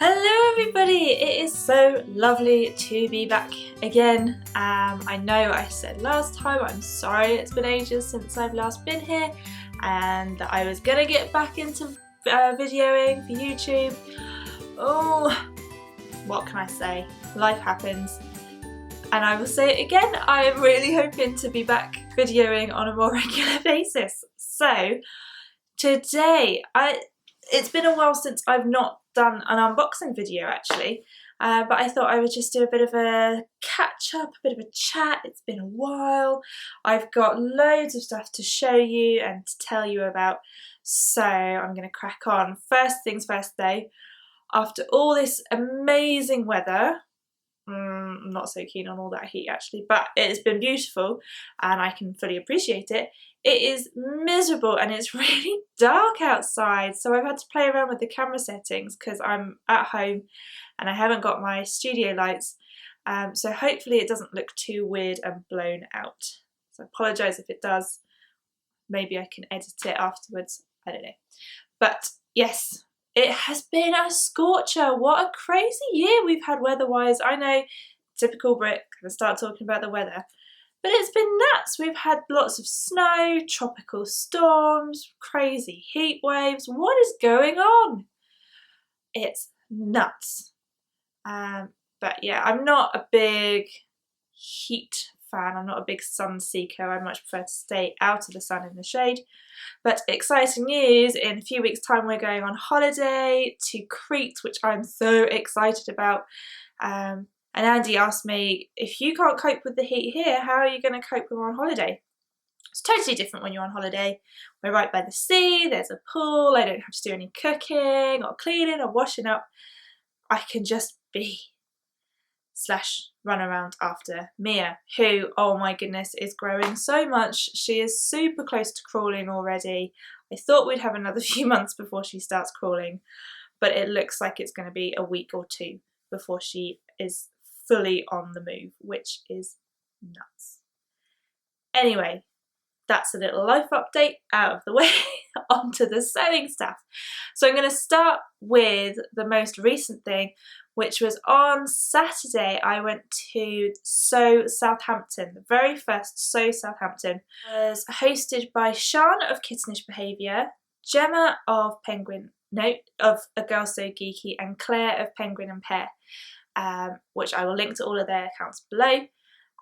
Hello everybody, it is so lovely to be back again. I know I said last time, I'm sorry it's been ages since I've last been here and that I was gonna get back into videoing for YouTube. Oh, what can I say? Life happens. And I will say it again, I am really hoping to be back videoing on a more regular basis. So today, it's been a while since I've not done an unboxing video actually, but I thought I would just do a bit of a catch up, a bit of a chat. It's been a while. I've got loads of stuff to show you and to tell you about, so I'm going to crack on. First things first though, after all this amazing weather, I'm not so keen on all that heat actually, but it's been beautiful and I can fully appreciate it. It is miserable and it's really dark outside, so I've had to play around with the camera settings because I'm at home and I haven't got my studio lights, so hopefully it doesn't look too weird and blown out. So I apologise if it does. Maybe I can edit it afterwards, I don't know. But yes, it has been a scorcher. What a crazy year we've had weather-wise. I know, typical Brit, gonna start talking about the weather. But it's been nuts. We've had lots of snow, tropical storms, crazy heat waves. What is going on? It's nuts. But yeah, I'm not a big heat fan. I'm not a big sun seeker. I much prefer to stay out of the sun in the shade. But exciting news, in a few weeks' time we're going on holiday to Crete, which I'm so excited about. And Andy asked me, if you can't cope with the heat here, how are you going to cope when we're on holiday? It's totally different when you're on holiday. We're right by the sea, there's a pool, I don't have to do any cooking or cleaning or washing up. I can just be / run around after Mia, who, oh my goodness, is growing so much. She is super close to crawling already. I thought we'd have another few months before she starts crawling, but it looks like it's going to be a week or two before she is fully on the move, which is nuts. Anyway, that's a little life update out of the way. Onto the sewing stuff. So I'm going to start with the most recent thing, which was on Saturday. I went to Sew Southampton. The very first Sew Southampton was hosted by Sean of Kittenish Behaviour, Gemma of of A Girl So Geeky, and Claire of Penguin and Pear. Which I will link to all of their accounts below,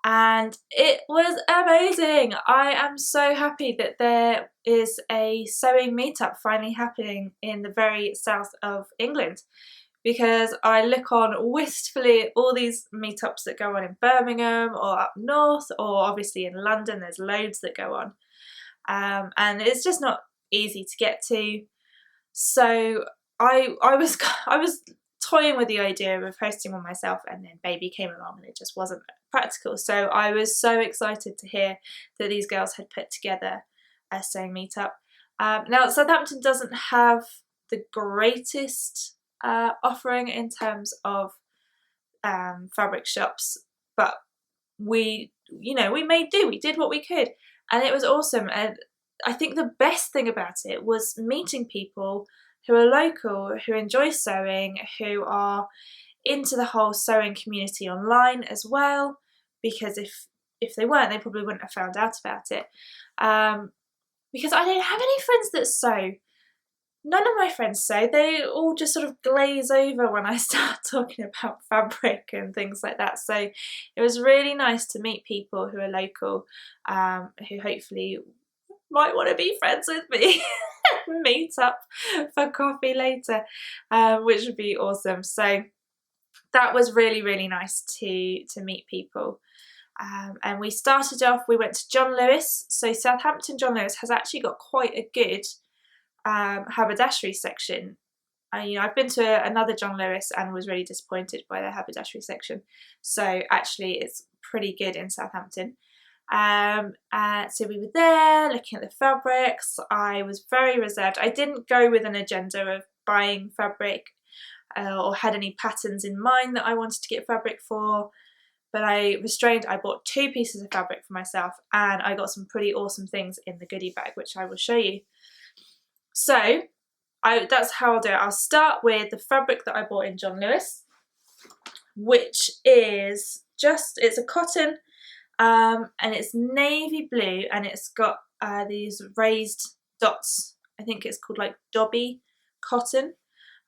and it was amazing. I am so happy that there is a sewing meetup finally happening in the very south of England, because I look on wistfully at all these meetups that go on in Birmingham or up north, or obviously in London there's loads that go on, and it's just not easy to get to. So I was toying with the idea of hosting one myself, and then baby came along and it just wasn't practical. So I was so excited to hear that these girls had put together a sewing meetup. Now Southampton doesn't have the greatest offering in terms of fabric shops, but we made do. We did what we could, and it was awesome. And I think the best thing about it was meeting people who are local, who enjoy sewing, who are into the whole sewing community online as well, because if they weren't, they probably wouldn't have found out about it. Because I don't have any friends that sew. None of my friends sew. They all just sort of glaze over when I start talking about fabric and things like that. So it was really nice to meet people who are local, who hopefully might want to be friends with me. Meet up for coffee later, which would be awesome. So that was really, really nice to meet people. And we started off, we went to John Lewis. So Southampton John Lewis has actually got quite a good haberdashery section. I've been to another John Lewis and was really disappointed by their haberdashery section. So actually it's pretty good in Southampton. So we were there looking at the fabrics. I was very reserved. I didn't go with an agenda of buying fabric or had any patterns in mind that I wanted to get fabric for, but I restrained. I bought 2 pieces of fabric for myself, and I got some pretty awesome things in the goodie bag, which I will show you. So that's how I'll do it. I'll start with the fabric that I bought in John Lewis, which is it's a cotton, and it's navy blue, and it's got these raised dots. I think it's called like Dobby cotton,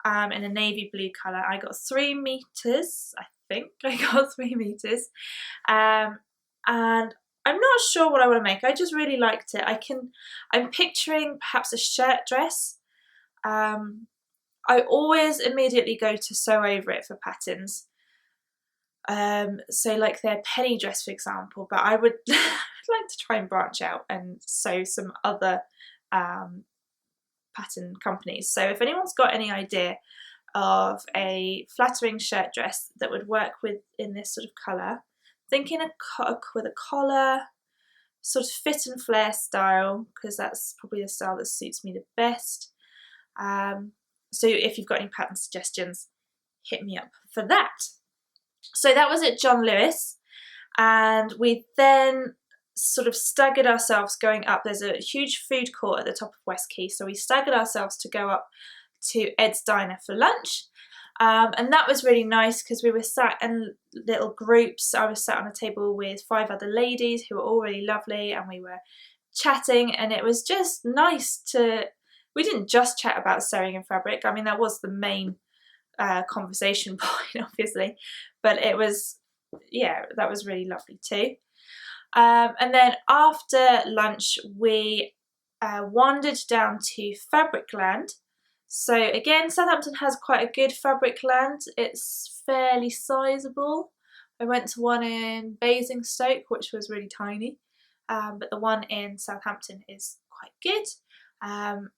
in a navy blue colour. I got 3 meters, I think I got 3 meters, and I'm not sure what I want to make. I just really liked it. I'm picturing perhaps a shirt dress. I always immediately go to Sew Over It for patterns. So like their penny dress, for example, but I would I'd like to try and branch out and sew some other pattern companies. So if anyone's got any idea of a flattering shirt dress that would work in this sort of colour, thinking with a collar, sort of fit and flare style, because that's probably the style that suits me the best. So if you've got any pattern suggestions, hit me up for that. So that was at John Lewis, and we then sort of staggered ourselves going up. There's a huge food court at the top of West Quay, so we staggered ourselves to go up to Ed's Diner for lunch, and that was really nice because we were sat in little groups. I was sat on a table with 5 other ladies who were all really lovely, and we were chatting, and it was just nice we didn't just chat about sewing and fabric. I mean, that was the main conversation point, obviously, but it was, yeah, that was really lovely too. And then after lunch we wandered down to Fabricland. So again, Southampton has quite a good Fabricland. It's fairly sizable. I went to one in Basingstoke, which was really tiny, but the one in Southampton is quite good,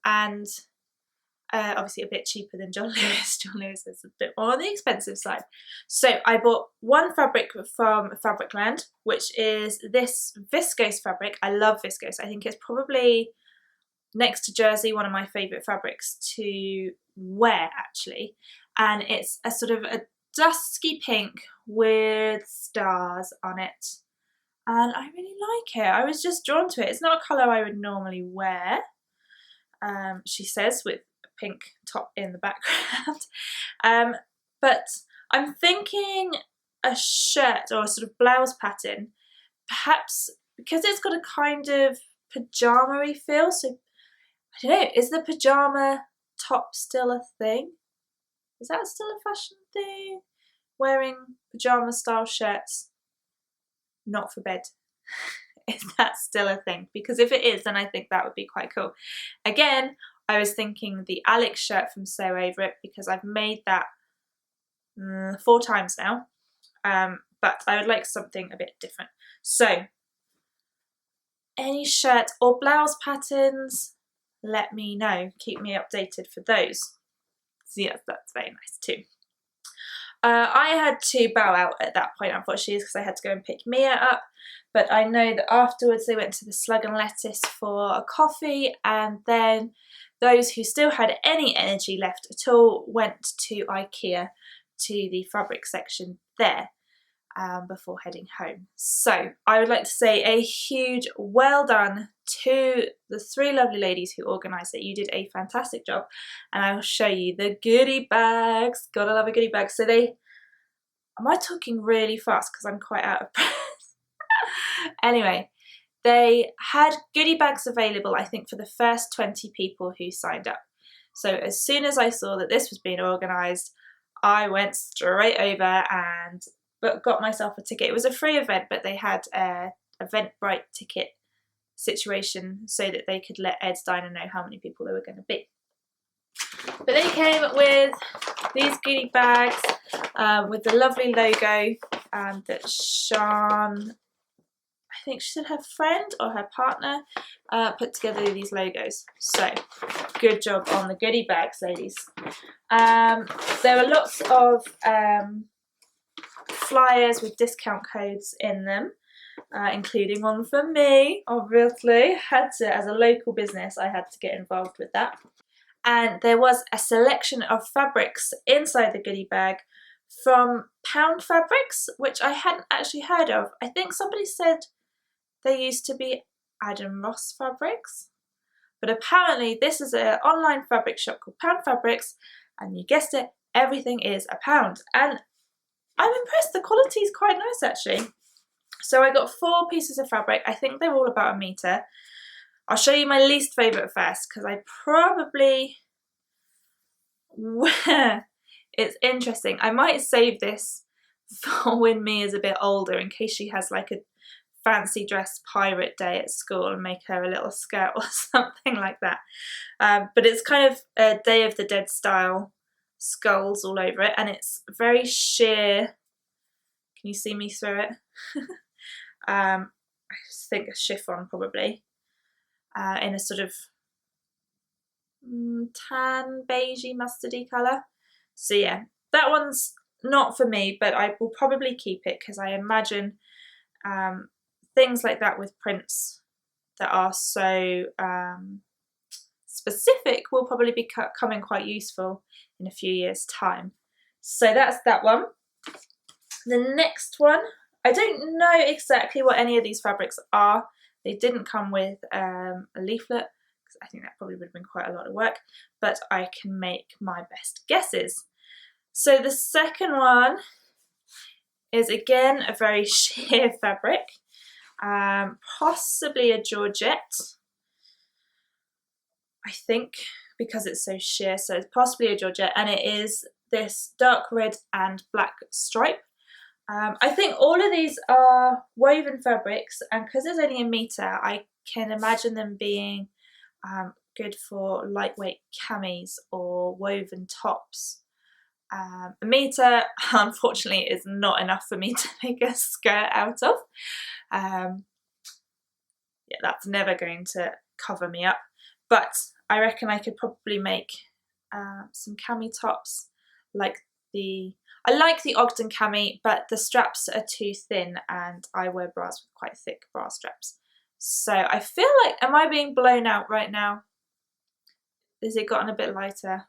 and obviously a bit cheaper than John Lewis. John Lewis is a bit more on the expensive side. So I bought one fabric from Fabricland, which is this viscose fabric. I love viscose. I think it's probably, next to jersey, one of my favourite fabrics to wear, actually. And it's a sort of a dusky pink with stars on it. And I really like it. I was just drawn to it. It's not a colour I would normally wear, she says, with pink top in the background, but I'm thinking a shirt or a sort of blouse pattern, perhaps because it's got a kind of pyjama-y feel. So I don't know, is the pyjama top still a thing? Is that still a fashion thing? Wearing pyjama style shirts not for bed. Is that still a thing? Because if it is, then I think that would be quite cool. Again, I was thinking the Alex shirt from Sew Over It, because I've made that 4 times now, but I would like something a bit different. So any shirt or blouse patterns, let me know. Keep me updated for those. So yes, that's very nice too. I had to bow out at that point, unfortunately, because I had to go and pick Mia up. But I know that afterwards they went to the Slug and Lettuce for a coffee, and then those who still had any energy left at all went to IKEA, to the fabric section there, before heading home. So I would like to say a huge well done to the 3 lovely ladies who organised it. You did a fantastic job, and I will show you the goodie bags. Gotta love a goodie bag. So am I talking really fast because I'm quite out of breath? Anyway, they had goodie bags available, I think, for the first 20 people who signed up. So as soon as I saw that this was being organised, I went straight over and got myself a ticket. It was a free event, but they had a Eventbrite ticket situation so that they could let Ed's Diner know how many people there were going to be. But they came with these goodie bags with the lovely logo that Sean, I think she said her friend or her partner, put together these logos. So good job on the goodie bags, ladies. There were lots of flyers with discount codes in them, including one for me, obviously. Had to, as a local business, I had to get involved with that. And there was a selection of fabrics inside the goodie bag from Pound Fabrics, which I hadn't actually heard of. I think somebody said they used to be Adam Ross fabrics, but but apparently this is an online fabric shop called Pound Fabrics, and you guessed it, everything is a pound. And I'm impressed, the quality is quite nice actually. So I got 4 pieces of fabric. I think they're all about 1 metre. I'll show you my least favourite first, because I probably... It's interesting. I might save this for when Mia's a bit older, in case she has like a fancy dress pirate day at school and make her a little skirt or something like that. But it's kind of a Day of the Dead style, skulls all over it, and it's very sheer. Can you see me through it? I think a chiffon probably, in a sort of tan, beigey, mustardy colour. So yeah, that one's not for me, but I will probably keep it, because I imagine things like that with prints that are so specific will probably be becoming quite useful in a few years' time. So that's that one. The next one, I don't know exactly what any of these fabrics are. They didn't come with a leaflet, because I think that probably would have been quite a lot of work, but I can make my best guesses. So the second one is again a very sheer fabric, possibly a georgette, I think, because it's so sheer, so it's possibly a georgette, and it is this dark red and black stripe. I think all of these are woven fabrics, and because there's only 1 metre, I can imagine them being good for lightweight camis or woven tops. 1 metre, unfortunately, is not enough for me to make a skirt out of. Yeah, that's never going to cover me up, but I reckon I could probably make some cami tops like I like the Ogden cami, but the straps are too thin, and I wear bras with quite thick bra straps. So I feel like, am I being blown out right now? Has it gotten a bit lighter?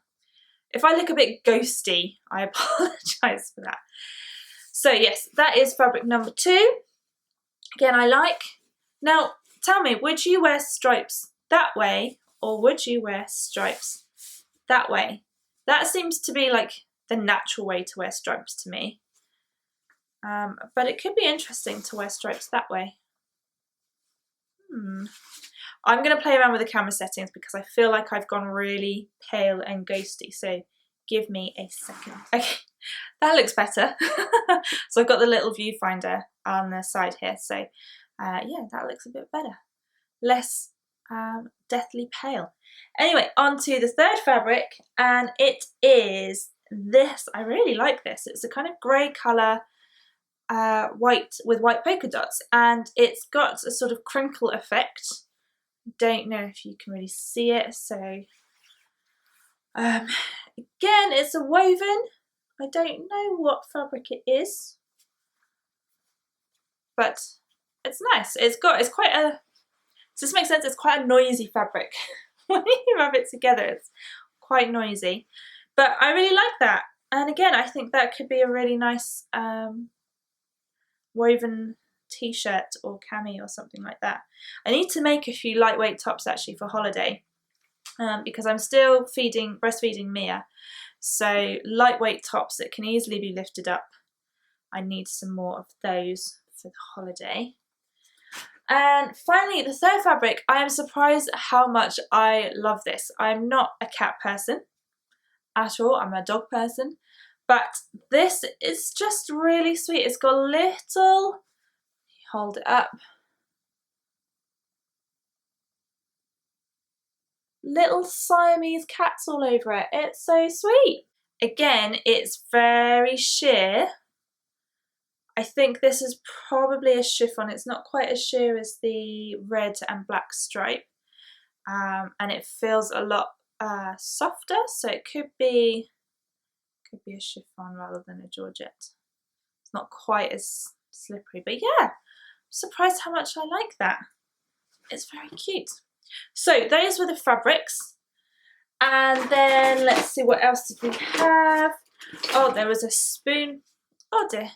If I look a bit ghosty, I apologise for that. So yes, that is fabric number 2. Again, I like. Now, tell me, would you wear stripes that way, or would you wear stripes that way? That seems to be like the natural way to wear stripes to me. But it could be interesting to wear stripes that way. I'm going to play around with the camera settings, because I feel like I've gone really pale and ghosty, so give me a second. Okay, that looks better. So I've got the little viewfinder on the side here, so yeah, that looks a bit better. Less deathly pale. Anyway, on to the third fabric, and it is this. I really like this. It's a kind of grey colour, white with white polka dots, and it's got a sort of crinkle effect. Don't know if you can really see it, so again, it's a woven. I don't know what fabric it is, but it's nice. It's quite a, does this make sense? It's quite a noisy fabric. When you rub it together, it's quite noisy, but I really like that. And again, I think that could be a really nice woven t-shirt or cami or something like that. I need to make a few lightweight tops actually for holiday, because I'm still breastfeeding Mia, so lightweight tops that can easily be lifted up, I need some more of those for the holiday. And finally, the third fabric, I am surprised at how much I love this. I'm not a cat person at all, I'm a dog person, but this is just really sweet. It's got little, hold it up, little Siamese cats all over it. It's so sweet. Again, it's very sheer. I think this is probably a chiffon. It's not quite as sheer as the red and black stripe, and it feels a lot softer, so it could be a chiffon rather than a georgette. It's not quite as slippery, but yeah, I'm surprised how much I like that. It's very cute. So those were the fabrics, and then let's see, what else did we have? Oh, there was a spoon. Oh dear.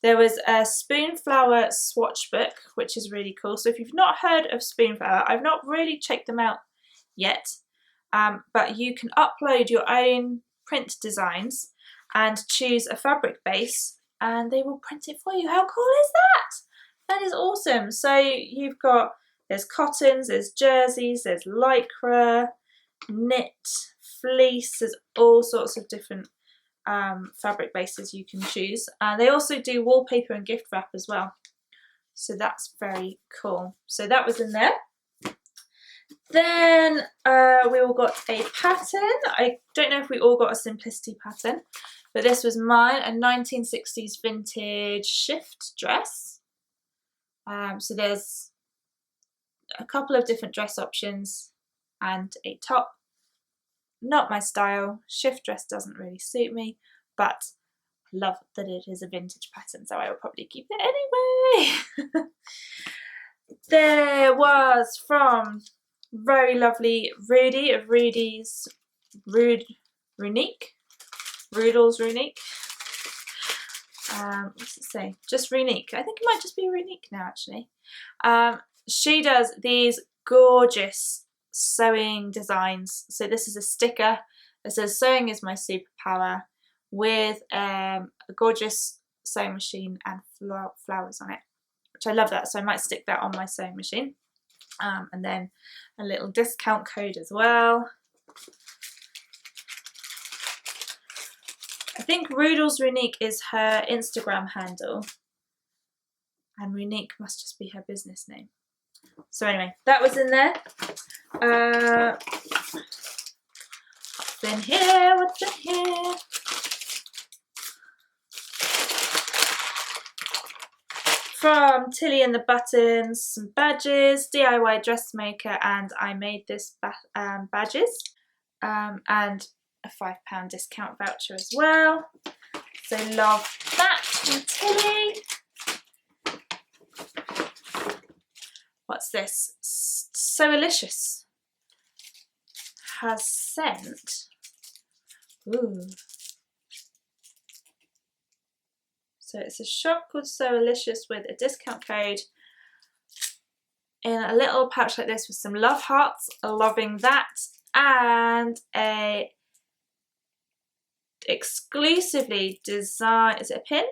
There was a Spoonflower swatch book, which is really cool. So if you've not heard of Spoonflower, I've not really checked them out yet, but you can upload your own print designs and choose a fabric base and they will print it for you. How cool is that? That is awesome. So you've got, there's cottons, there's jerseys, there's lycra, knit, fleece, there's all sorts of different fabric bases you can choose. They also do wallpaper and gift wrap as well, so that's very cool. So that was in there. Then we all got a pattern. I don't know if we all got a Simplicity pattern, but this was mine, a 1960s vintage shift dress. So there's a couple of different dress options and a top. Not my style. Shift dress doesn't really suit me, but I love that it is a vintage pattern, so I will probably keep it anyway. There was from very lovely Rudy of Rudy's Runique. Rudels Runique. What's it say? Just Runique. I think it might just be Runique now, actually. She does these gorgeous sewing designs. So this is a sticker that says "Sewing is my superpower" with a gorgeous sewing machine and flowers on it, which I love that. So I might stick that on my sewing machine. And then a little discount code as well. I think Rudels Runique is her Instagram handle, and Runique must just be her business name. So anyway, that was in there. What's in here? What's in here? From Tilly and the Buttons, some badges, DIY dressmaker, and I made this badges, and a £5 discount voucher as well. So love that from Tilly. What's this? Sewalicious has sent. Ooh. So it's a shop called Sewalicious with a discount code in a little pouch like this with some love hearts. Loving that. And a exclusively designed, is it a pin?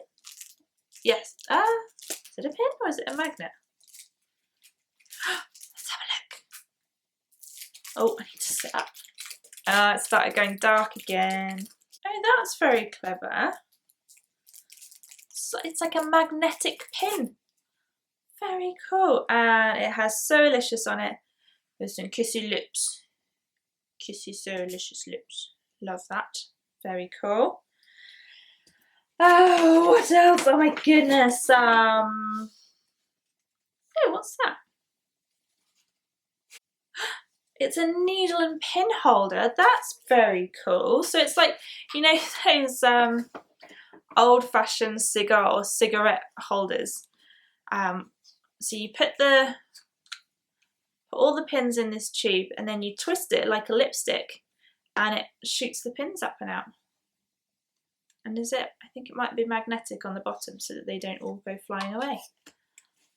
Yes. Is it a pin or is it a magnet? Let's have a look. Oh, I need to sit up. It started going dark again. Oh, that's very clever. So it's like a magnetic pin. Very cool. And it has Sewalicious on it with some kissy lips. Kissy Sewalicious lips. Love that. Very cool. Oh, what else? Oh my goodness. Oh, what's that? It's a needle and pin holder. That's very cool. So it's like, you know, those old-fashioned cigar or cigarette holders. So you put all the pins in this tube and then you twist it like a lipstick and it shoots the pins up and out. And is it? I think it might be magnetic on the bottom so that they don't all go flying away.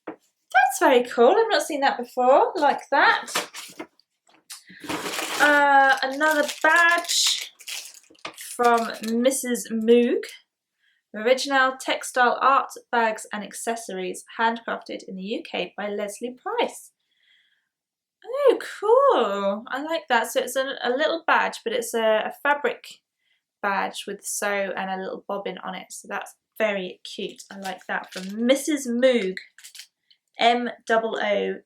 That's very cool. I've not seen that before. Like that. Another badge from Mrs. Moog. Original textile art, bags and accessories handcrafted in the UK by Leslie Price. Oh, cool. I like that. So it's a little badge, but it's a fabric badge with sew and a little bobbin on it. So that's very cute. I like that. From Mrs. Moog. M-O-O-G.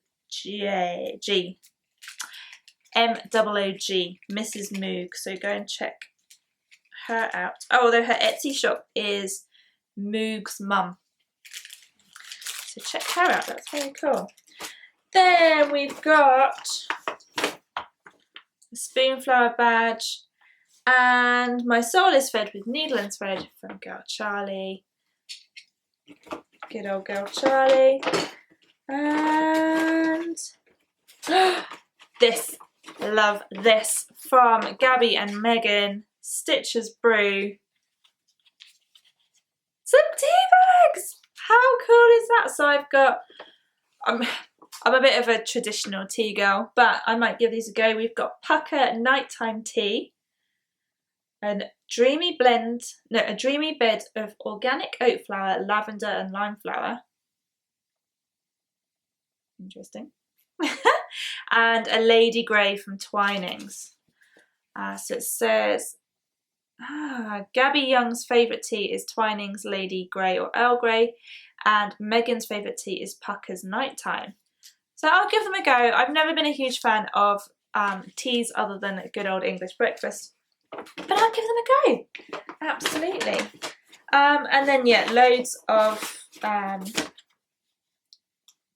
M-O-O-G. Mrs. Moog. So go and check her out. Oh, although her Etsy shop is Moog's Mum. So check her out. That's very cool. Then we've got the Spoonflower badge, and My Soul is Fed with Needle and Thread from Girl Charlie. Good old Girl Charlie. And this, love this, from Gabby and Megan, Stitches Brew. Some tea bags! How cool is that? So I've got, I'm a bit of a traditional tea girl, but I might give these a go. We've got Pucker Nighttime Tea, a dreamy bed of organic oat flour, lavender and lime flower. Interesting. And a Lady Grey from Twinings. So it says, Gabby Young's favourite tea is Twinings Lady Grey or Earl Grey, and Megan's favourite tea is Pucker's Nighttime. So I'll give them a go. I've never been a huge fan of teas other than a good old English breakfast, but I'll give them a go. Absolutely. And then yeah, loads of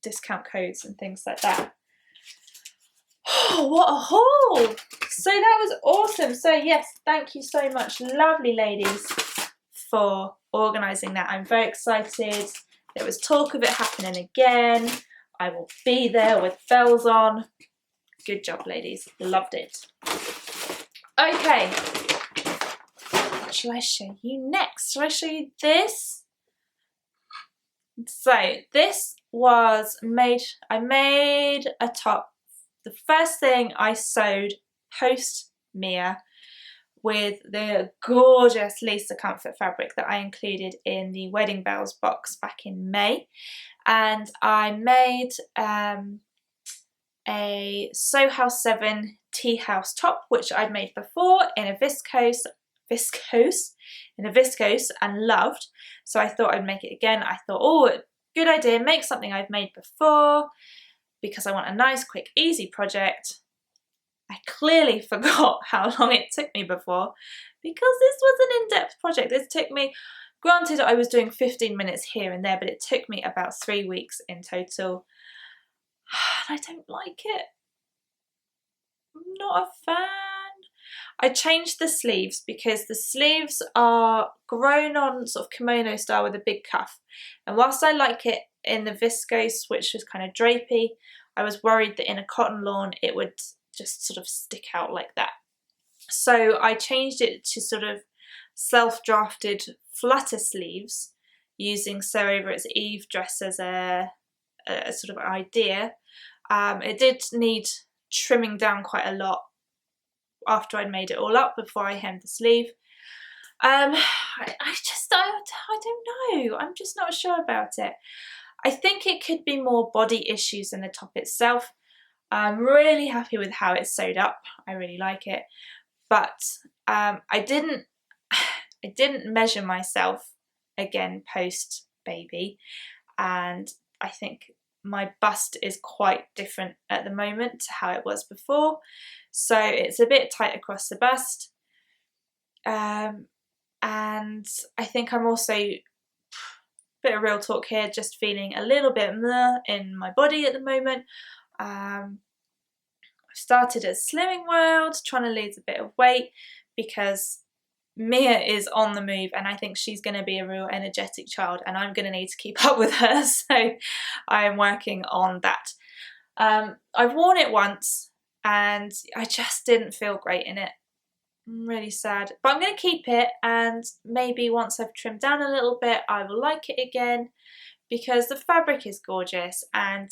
discount codes and things like that. Oh, what a haul! So that was awesome. So yes, thank you so much, lovely ladies, for organising that. I'm very excited. There was talk of it happening again. I will be there with bells on. Good job, ladies. Loved it. Okay. What shall I show you next? Shall I show you this? So this was I made a top. The first thing I sewed post Mia with the gorgeous Lisa Comfort fabric that I included in the Wedding Bells box back in May. And I made a Sew House 7 tea house top, which I'd made before in a viscose and loved. So I thought I'd make it again. I thought, oh, good idea, make something I've made before, because I want a nice, quick, easy project. I clearly forgot how long it took me before, because this was an in-depth project. This took me, granted I was doing 15 minutes here and there, but it took me about 3 weeks in total. I don't like it. I'm not a fan. I changed the sleeves because the sleeves are grown on sort of kimono style with a big cuff. And whilst I like it in the viscose, which was kind of drapey, I was worried that in a cotton lawn it would just sort of stick out like that. So I changed it to sort of self-drafted flutter sleeves using Sew Over It's Eve dress as a sort of idea. It did need trimming down quite a lot after I'd made it all up before I hemmed the sleeve. I don't know. I'm just not sure about it. I think it could be more body issues than the top itself. I'm really happy with how it's sewed up. I really like it. But I didn't measure myself again post baby, and I think my bust is quite different at the moment to how it was before. So it's a bit tight across the bust. And I think I'm also, bit of real talk here, just feeling a little bit meh in my body at the moment. I've started at Slimming World, trying to lose a bit of weight because Mia is on the move and I think she's going to be a real energetic child and I'm going to need to keep up with her, so I am working on that. I've worn it once and I just didn't feel great in it. I'm really sad, but I'm going to keep it, and maybe once I've trimmed down a little bit I will like it again, because the fabric is gorgeous and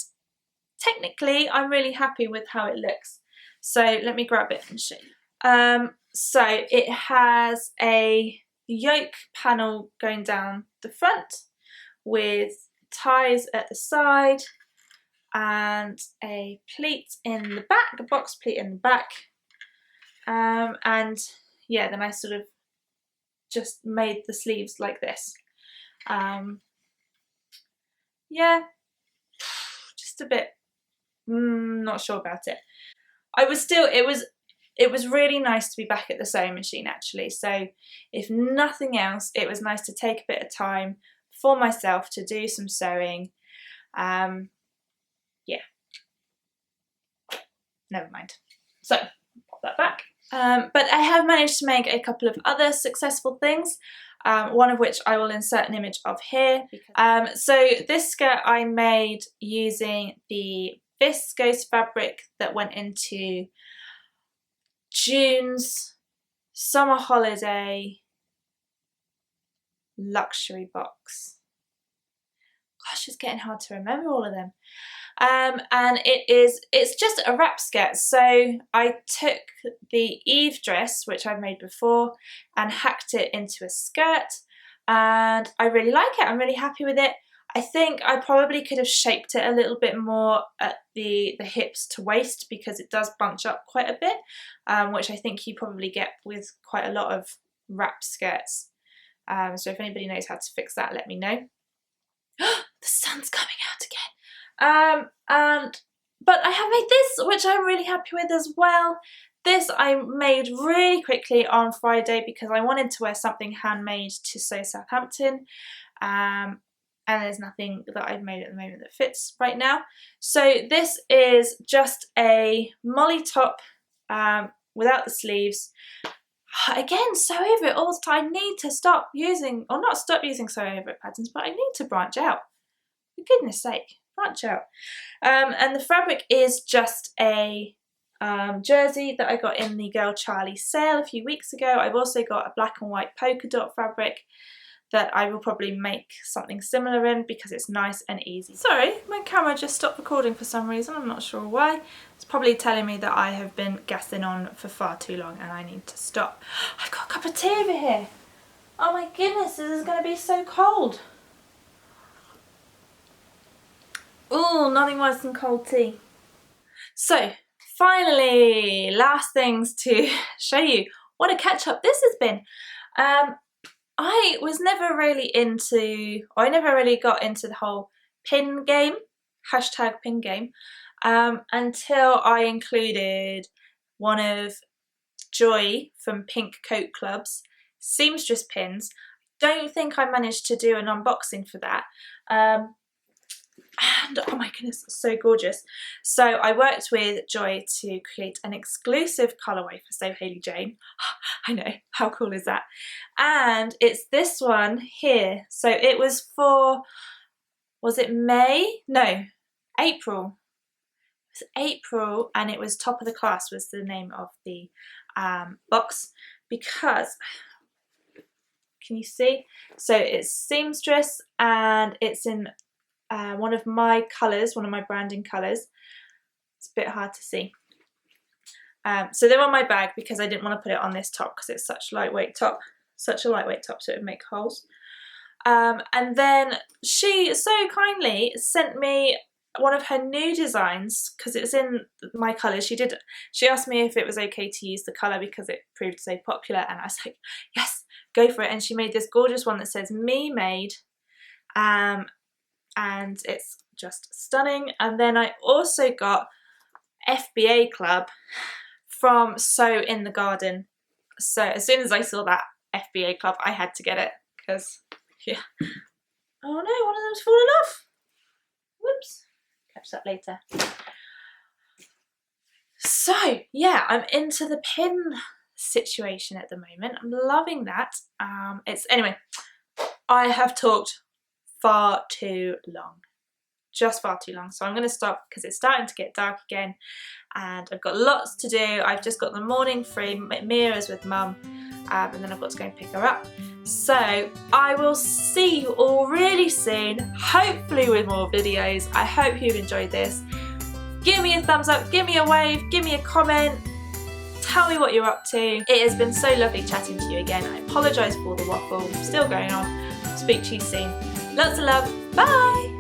technically I'm really happy with how it looks. So let me grab it and show you. So it has a yoke panel going down the front with ties at the side and a pleat in the back, a box pleat in the back. And yeah, then I sort of just made the sleeves like this. Yeah, just a bit not sure about it. It was really nice to be back at the sewing machine actually, so if nothing else it was nice to take a bit of time for myself to do some sewing. Yeah, never mind. So pop that back. But I have managed to make a couple of other successful things, one of which I will insert an image of here. So this skirt I made using the viscose fabric that went into June's summer holiday luxury box. Gosh, it's getting hard to remember all of them. And it's just a wrap skirt. So I took the Eve dress, which I've made before, and hacked it into a skirt, and I really like it. I'm really happy with it. I think I probably could have shaped it a little bit more at the hips to waist, because it does bunch up quite a bit, which I think you probably get with quite a lot of wrapped skirts. So if anybody knows how to fix that, let me know. The sun's coming out again. But I have made this, which I'm really happy with as well. This I made really quickly on Friday because I wanted to wear something handmade to Sew Southampton. And there's nothing that I've made at the moment that fits right now. So this is just a molly top without the sleeves. Again, sew over it all the time. I need to stop using, or not stop using sew over it patterns, but I need to branch out. For goodness sake, branch out. And the fabric is just a jersey that I got in the Girl Charlie sale a few weeks ago. I've also got a black and white polka dot fabric that I will probably make something similar in because it's nice and easy. Sorry, my camera just stopped recording for some reason. I'm not sure why. It's probably telling me that I have been gassing on for far too long and I need to stop. I've got a cup of tea over here. Oh my goodness, this is going to be so cold. Ooh, nothing worse than cold tea. So, finally, last things to show you what a catch up this has been. I was never really into, or I never really got into the whole pin game, hashtag pin game, until I included one of Joy from Pink Coat Club's seamstress pins. Don't think I managed to do an unboxing for that. And oh my goodness, it's so gorgeous. So I worked with Joy to create an exclusive colourway for So Hayley Jane. I know, how cool is that? And it's this one here. So it was for, was it May? No, April. It was April, and it was Top of the Class was the name of the box, because, can you see? So it's seamstress and it's in one of my colours, one of my branding colours. It's a bit hard to see. So they're on my bag because I didn't want to put it on this top because it's such a lightweight top, so it would make holes. And then she so kindly sent me one of her new designs because it's in my colours. She asked me if it was okay to use the colour because it proved so popular, and I was like, yes, go for it. And she made this gorgeous one that says "Me Made." And it's just stunning. And then I also got FBA Club from Sew in the Garden. So as soon as I saw that FBA Club, I had to get it because, yeah. Oh no, one of them's fallen off. Whoops. Catch that later. So yeah, I'm into the pin situation at the moment. I'm loving that. Anyway, I have talked far too long, just far too long, so I'm going to stop because it's starting to get dark again and I've got lots to do. I've just got the morning free. Mia is with mum, and then I've got to go and pick her up. So I will see you all really soon, hopefully with more videos. I hope you've enjoyed this. Give me a thumbs up, give me a wave, give me a comment, tell me what you're up to. It has been so lovely chatting to you again. I apologise for all the waffle, still going on. Speak to you soon. Lots of love. Bye!